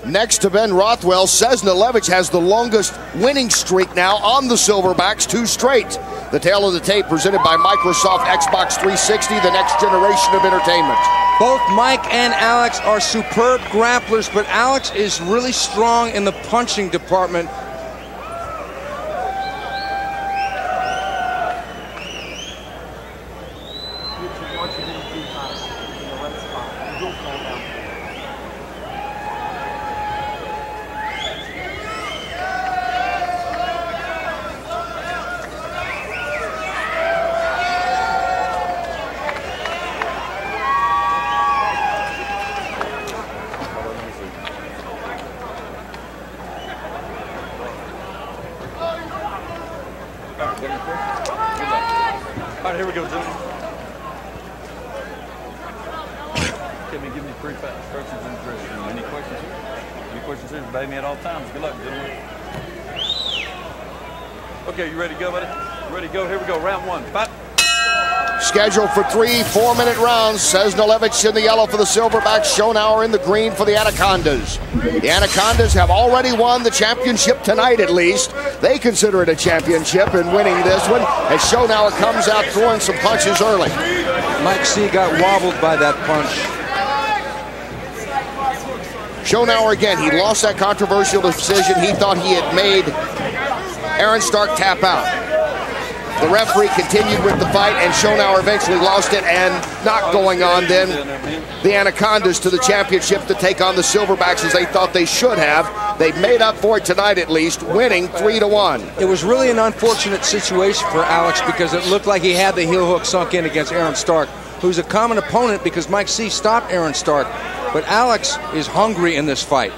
Next to Ben Rothwell, Ciesnolevicz has the longest winning streak now on the Silverbacks, 2 straight. The tail of the tape presented by Microsoft Xbox 360, the next generation of entertainment. Both Mike and Alex are superb grapplers, but Alex is really strong in the punching department. All right, here we go, gentlemen. Give me pre-fight instructions in the dressing room. Any questions here? Any questions here? Obey me at all times. Good luck, gentlemen. Okay, you ready to go, buddy? You ready to go? Here we go. Round 1. Fight. Scheduled for 3 4-minute rounds. Ciesnolevicz in the yellow for the Silverbacks, Schoenauer in the green for the Anacondas. The Anacondas have already won the championship tonight, at least. They consider it a championship in winning this one, as Schoenauer comes out throwing some punches early. Mike C. got wobbled by that punch. Schoenauer again, he lost that controversial decision. He thought he had made Aaron Stark tap out. The referee continued with the fight, and Schoenauer eventually lost it, and not going on then the Anacondas to the championship to take on the Silverbacks as they thought they should have. They made up for it tonight at least, winning 3-1. It was really an unfortunate situation for Alex because it looked like he had the heel hook sunk in against Aaron Stark, who's a common opponent because Mike C. stopped Aaron Stark. But Alex is hungry in this fight.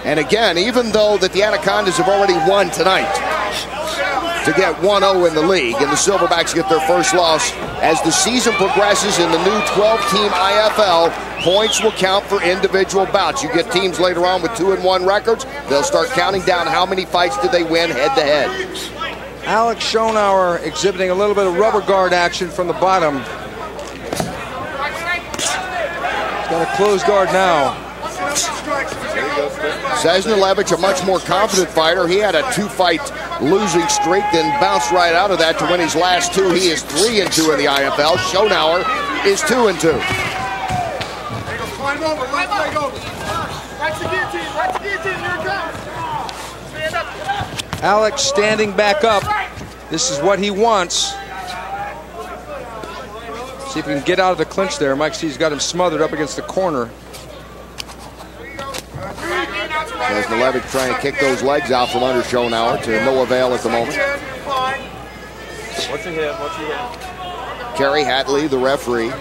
And again, even though that the Anacondas have already won tonight, to get 1-0 in the league, and the Silverbacks get their first loss. As the season progresses in the new 12-team IFL, points will count for individual bouts. You get teams later on with 2-1 records, they'll start counting down how many fights did they win head-to-head. Alex Schoenauer exhibiting a little bit of rubber guard action from the bottom. He's got a closed guard now. Ciesnolevicz, a much more confident fighter. He had a 2-fight losing streak, then bounced right out of that to win his last 2. He is 3-2 in the IFL. Schoenauer is 2-2. Alex standing back up. This is what he wants. See if he can get out of the clinch there. Mike C's got him smothered up against the corner. Ciesnolevicz trying to kick those legs out from under Schoenauer to no avail at the moment. What's your head? What's your head? Kerry Hatley, the referee.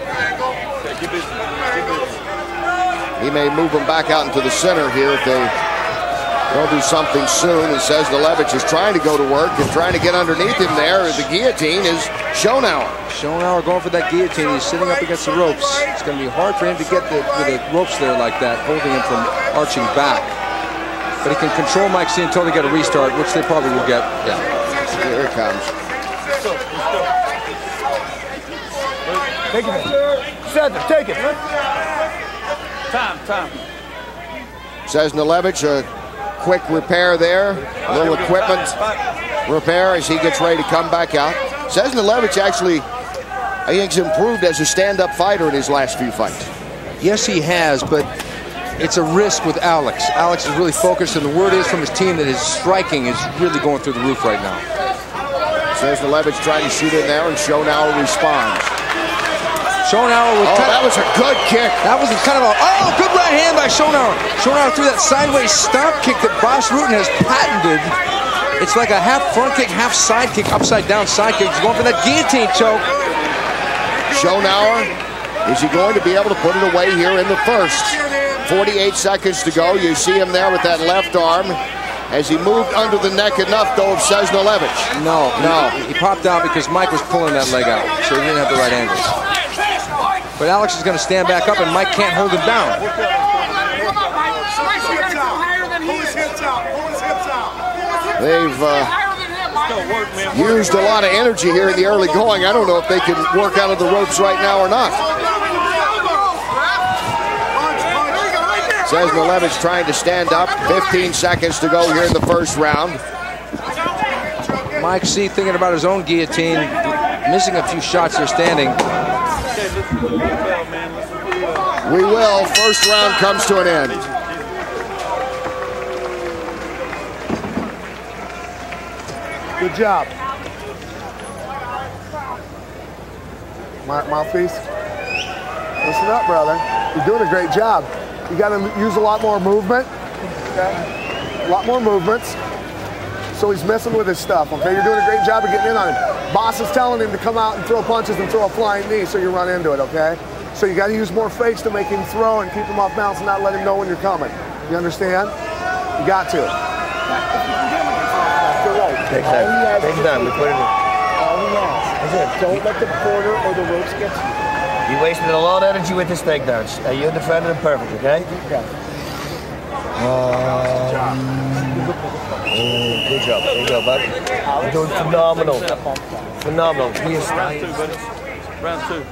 He may move him back out into the center here if they don't do something soon. And Ciesnolevicz is trying to go to work and trying to get underneath him there. The guillotine is Schoenauer. Schoenauer going for that guillotine. He's sitting up against the ropes. It's going to be hard for him to get the ropes there like that, holding him from arching back. But he can control Mike C until they get a restart, which they probably will get. Yeah. Here it comes. Take it. Center, take it. Time. Ciesnolevicz, a quick repair there. A little equipment repair as he gets ready to come back out. Ciesnolevicz actually, I think, has improved as a stand-up fighter in his last few fights. Yes, he has, but it's a risk with Alex. Alex is really focused, and the word is from his team that his striking is really going through the roof right now. Ciesnolevicz trying to shoot in there, and Schoenauer responds. Schoenauer was that was a good kick. That was kind of a, good right hand by Schoenauer. Schoenauer threw that sideways stomp kick that Bas Rutten has patented. It's like a half front kick, half side kick, upside down side kick. He's going for that guillotine choke. Schoenauer, is he going to be able to put it away here in the first? 48 seconds to go. You see him there with that left arm as he moved under the neck enough, though, of Ciesnolevicz. No. He popped out because Mike was pulling that leg out, so he didn't have the right angle. But Alex is going to stand back up, and Mike can't hold him down. They've used a lot of energy here in the early going. I don't know if they can work out of the ropes right now or not. Ciesnolevicz trying to stand up. 15 seconds to go here in the first round. Mike C thinking about his own guillotine, missing a few shots here standing. We will. First round comes to an end. Good job. Mouthpiece. Listen up, brother. You're doing a great job. You got to use a lot more movement. Okay? A lot more movements. So he's messing with his stuff, okay? You're doing a great job of getting in on him. Boss is telling him to come out and throw punches and throw a flying knee so you run into it, okay? So you got to use more fakes to make him throw and keep him off balance and not let him know when you're coming. You understand? You got to. Take time. Take time. We put it in. All he has. Don't let the corner or the ropes get to you. You wasted a lot of energy with his takedowns. You defended him perfect, okay? Yeah. Good job. There you go, bud. You're doing phenomenal. Phenomenal. Round two.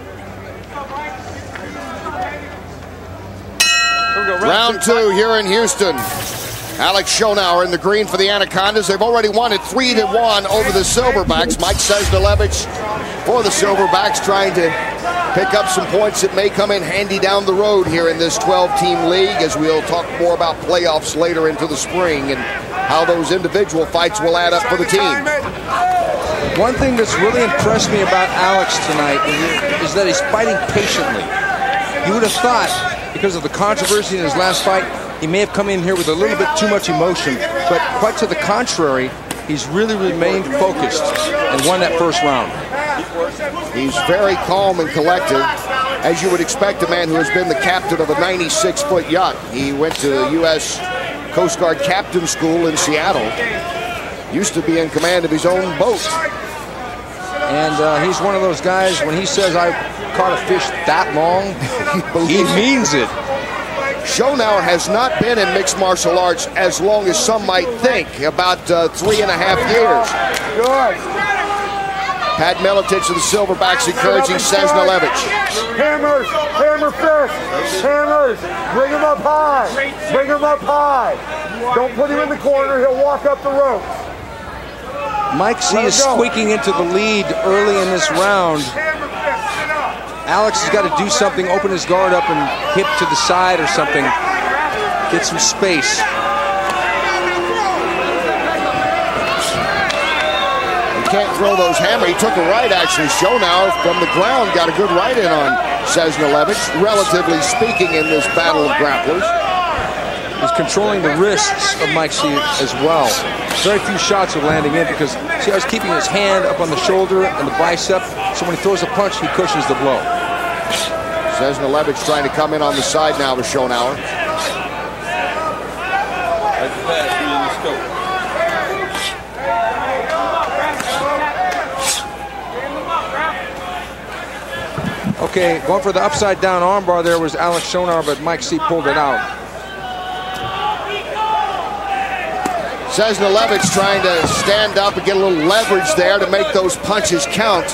Round two here in Houston. Alex Schoenauer in the green for the Anacondas. They've already won it 3-1 over the Silverbacks. Mike Ciesnolevicz for the Silverbacks trying to pick up some points that may come in handy down the road here in this 12-team league, as we'll talk more about playoffs later into the spring and how those individual fights will add up for the team. One thing that's really impressed me about Alex tonight is that he's fighting patiently. You would have thought, because of the controversy in his last fight, he may have come in here with a little bit too much emotion, but quite to the contrary, he's really remained focused and won that first round. He's very calm and collected, as you would expect a man who has been the captain of a 96-foot yacht. He went to the U.S. Coast Guard Captain School in Seattle. Used to be in command of his own boat. And he's one of those guys, when he says, I caught a fish that long, he means it. Schoenauer has not been in mixed martial arts as long as some might think, about 3.5 years. Good. Pat Miletich of the Silverbacks encouraging Ciesnolevicz. Hammers, hammer fist, hammers, bring him up high, bring him up high. Don't put him in the corner, he'll walk up the ropes. Mike C is squeaking into the lead early in this round. Alex has got to do something, open his guard up and hip to the side or something, get some space. Can't throw those hammer. He took a right, actually. Schoenauer from the ground got a good right in on Ciesnolevicz, relatively speaking, in this battle of grapplers. He's controlling the wrists of Mike C as well. Very few shots are landing in because see how he's keeping his hand up on the shoulder and the bicep, so when he throws a punch, he cushions the blow. Ciesnolevicz trying to come in on the side now with Schoenauer. Okay, going for the upside down armbar there was Alex Schoenauer, but Mike C pulled it out. Ciesnolevicz trying to stand up and get a little leverage there to make those punches count.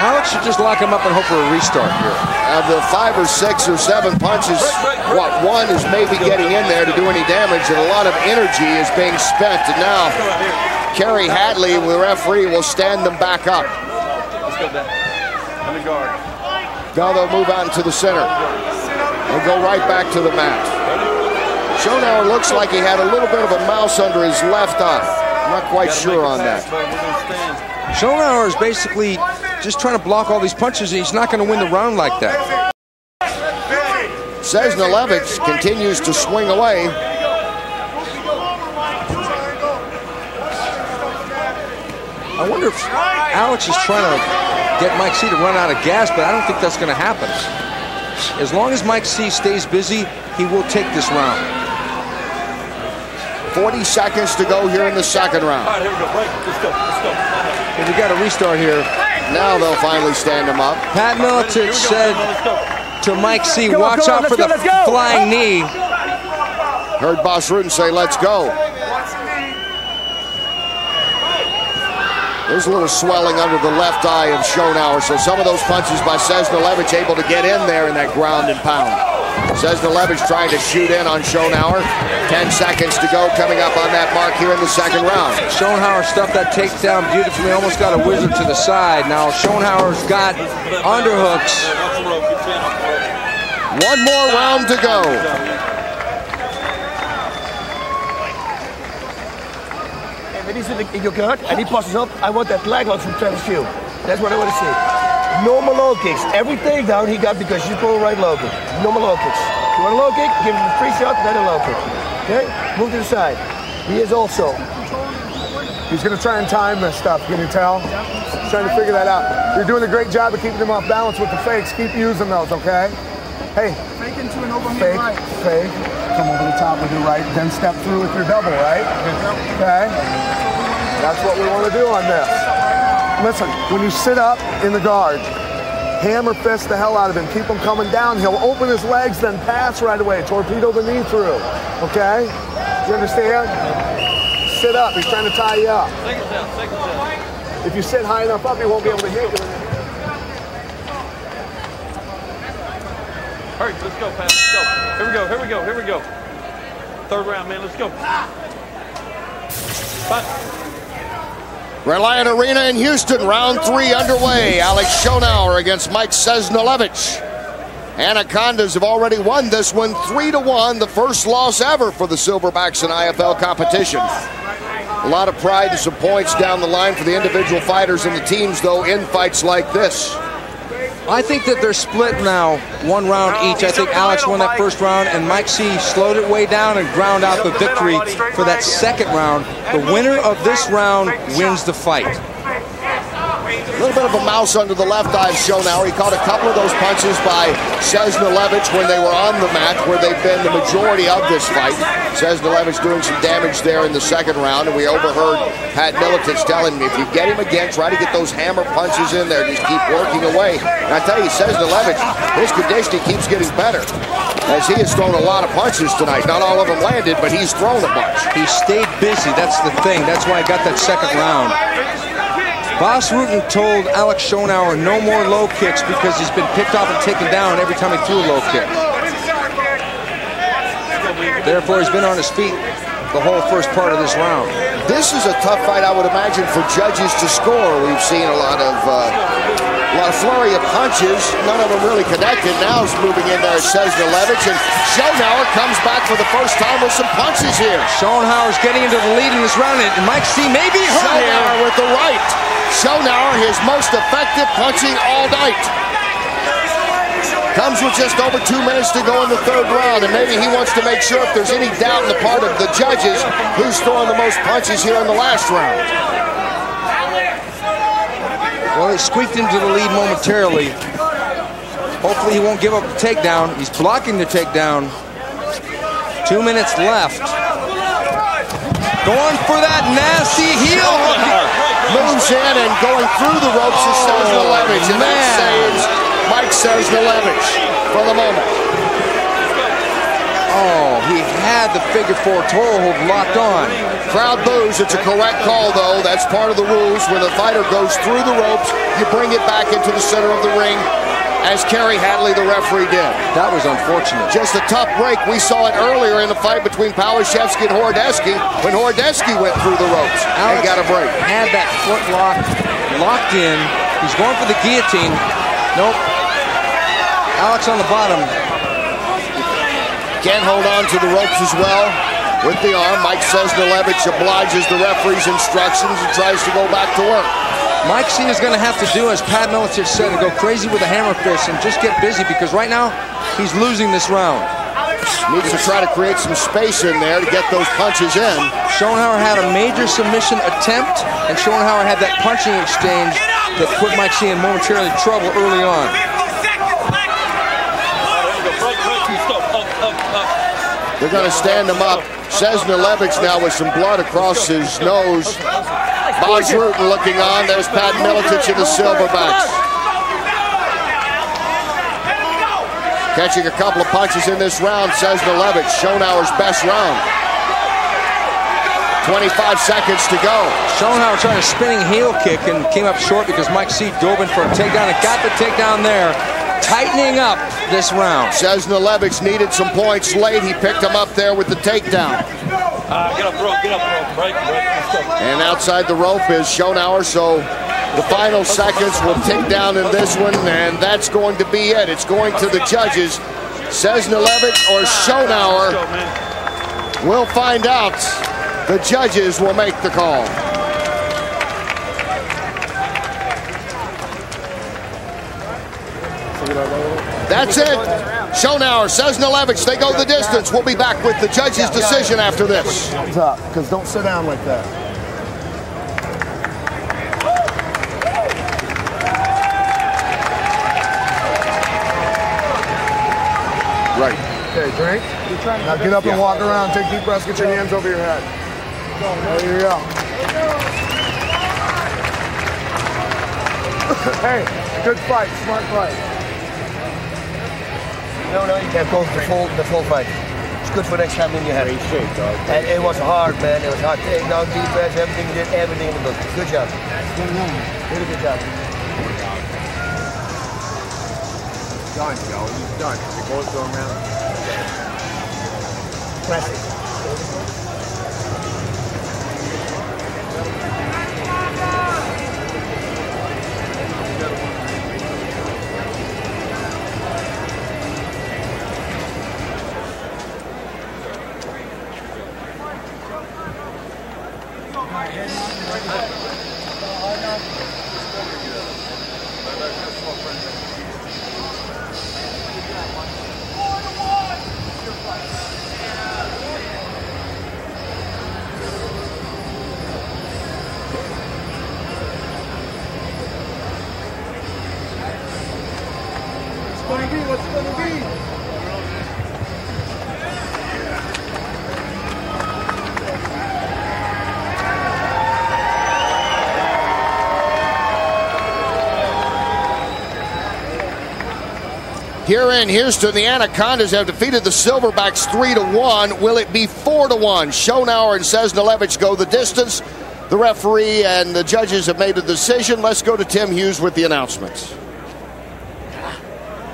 Alex should just lock him up and hope for a restart here. Of the 5 or 6 or 7 punches, what one is maybe getting in there to do any damage, and a lot of energy is being spent. And now Kerry Hadley, the referee, will stand them back up. Let's go back. On the guard. Now they'll move out into the center and go right back to the mat. Schoenauer looks like he had a little bit of a mouse under his left eye. I'm not quite sure on that. Schoenauer is basically just trying to block all these punches, and he's not going to win the round like that. Ciesnolevicz continues to swing away. I wonder if Alex is trying to get Mike C to run out of gas, but I don't think that's going to happen. As long as Mike C stays busy, he will take this round. 40 seconds to go here in the second round. All right, here we go. Break. Let's go. Let's go. And we got a restart here. Now they'll finally stand him up. Pat Miletich said to Mike C, watch out for the flying knee. Heard Boss Rutten say, let's go. There's a little swelling under the left eye of Schoenauer, so some of those punches by Ciesnolevicz able to get in there in that ground and pound. Ciesnolevicz trying to shoot in on Schoenauer. 10 seconds to go, coming up on that mark here in the second round. Schoenauer stuffed that takedown beautifully, almost got a wizard to the side. Now Schoenauer's got underhooks. One more round to go. When he's in your guard and he passes up, I want that leg lock from Travis Shield. That's what I want to see. Normal low kicks. Every takedown he got because you go right low kick. Normal low kicks. You want a low kick? Give him a free shot, then a low kick. Okay? Move to the side. He is also. He's going to try and time this stuff, can you tell? He's trying to figure that out. You're doing a great job of keeping him off balance with the fakes. Keep using those, okay? Hey. Fake into an overhand right. Fake. Come over the top with your right, then step through with your double, right? Okay? That's what we want to do on this. Listen, when you sit up in the guard, hammer fist the hell out of him. Keep him coming down. He'll open his legs, then pass right away. Torpedo the knee through. Okay? You understand? Sit up. He's trying to tie you up. If you sit high enough up, he won't be able to hit you. Hurry, let's go, Pat. Let's go. Here we go, here we go, here we go. Third round, man. Let's go. Bye. Reliant Arena in Houston, round 3 underway. Alex Schoenauer against Mike Ciesnolevicz. Anacondas have already won this one 3-1, the first loss ever for the Silverbacks in IFL competition. A lot of pride and some points down the line for the individual fighters and the teams, though, in fights like this. I think that they're split now, 1 round each. I think Alex won that first round, and Mike C slowed it way down and ground out the victory for that second round. The winner of this round wins the fight. A little bit of a mouse under the left eye of Schoenauer. He caught a couple of those punches by Ciesnolevicz when they were on the mat, where they've been the majority of this fight. Ciesnolevicz doing some damage there in the second round, and we overheard Pat Militich telling me, if you get him again, try to get those hammer punches in there. Just keep working away. And I tell you, Ciesnolevicz, his conditioning keeps getting better, as he has thrown a lot of punches tonight. Not all of them landed, but he's thrown a bunch. He stayed busy. That's the thing. That's why I got that second round. Bas Rutten told Alex Schoenauer no more low kicks because he's been picked off and taken down every time he threw a low kick. Therefore, he's been on his feet the whole first part of this round. This is a tough fight, I would imagine, for judges to score. We've seen a lot of flurry of punches, none of them really connected. Now he's moving in there, Ciesnolevicz, and Schoenauer comes back for the first time with some punches here. Schoenauer's getting into the lead in this round, and Mike C may be hurt here. Schoenauer with the right. Schoenauer, his most effective punching all night. Comes with just over 2 minutes to go in the third round, and maybe he wants to make sure if there's any doubt on the part of the judges who's throwing the most punches here in the last round. Well, he squeaked into the lead momentarily. Hopefully he won't give up the takedown. He's blocking the takedown. 2 minutes left. Going for that nasty heel hook. Moves in and going through the ropes is Ciesnolevicz, and that saves Mike Ciesnolevicz for the moment. Oh, he had the figure 4 toehold locked on. Crowd boos. It's a correct call, though. That's part of the rules. When the fighter goes through the ropes, you bring it back into the center of the ring, as Kerry Hadley, the referee, did. That was unfortunate. Just a tough break. We saw it earlier in the fight between Palashevsky and Hordesky, when Hordesky went through the ropes and got a break. Had that foot locked in. He's going for the guillotine. Nope. Alex on the bottom. Can't hold on to the ropes as well with the arm. Mike Ciesnolevicz obliges the referee's instructions and tries to go back to work. Mike C is going to have to do, as Pat Militich said, and go crazy with a hammer fist and just get busy, because right now he's losing this round. Needs to try to create some space in there to get those punches in. Schoenauer had a major submission attempt, and Schoenauer had that punching exchange that put Mike C in momentarily trouble early on. They're going to stand him up. Ciesnolevicz now with some blood across his nose. Bas Rutten looking on. There's Pat Militich in the Silverbacks. Catching a couple of punches in this round, Ciesnolevicz, Schoenauer's best round. 25 seconds to go. Schoenauer trying a spinning heel kick and came up short because Mike C dove in for a takedown and got the takedown there. tightening up this round. Ciesnolevicz needed some points late. He picked him up there with the takedown. Get up, bro. Get up, bro. Break. Let's go. And outside the rope is Schoenauer, so the final seconds will tick down in this one, and that's going to be it. It's going to the judges. Ciesnolevicz or Schoenauer. We'll find out. The judges will make the call. That's it. Schoenauer, Ciesnolevicz, they go the distance. We'll be back with the judge's decision after this. Up, because don't sit down like that. Right. Okay, drink. Now get up and walk around. Take deep breaths. Get your hands over your head. There you go. Hey, good fight. Smart fight. No, you can't go the full fight. It's good for next time in your head. And it was hard, man. It was hard. Take down defense, everything you did, everything in the book. Good job. Really good job. Done, Joe. He's done. It goes to him now. Classic. What's going to be? Here in Houston, the Anacondas have defeated the Silverbacks 3-1. Will it be 4-1? Schoenauer and Ciesnolevicz go the distance. The referee and the judges have made a decision. Let's go to Tim Hughes with the announcements.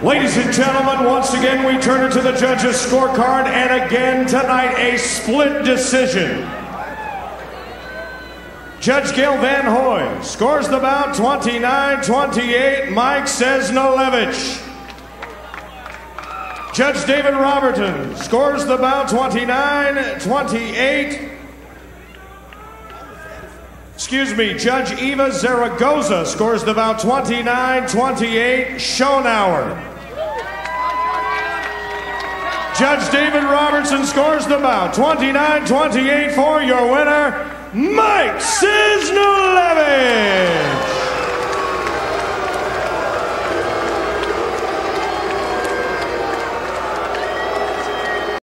Ladies and gentlemen, once again we turn to the judges' scorecard, and again tonight a split decision. Judge Gil Van Hoy scores the bout 29-28, Mike Ciesnolevicz. Judge David Roberton scores the bout 29-28. Judge Eva Zaragoza scores the bout 29-28, Schoenauer. Judge David Robertson scores the bout 29-28 for your winner, Mike Ciesnolevicz.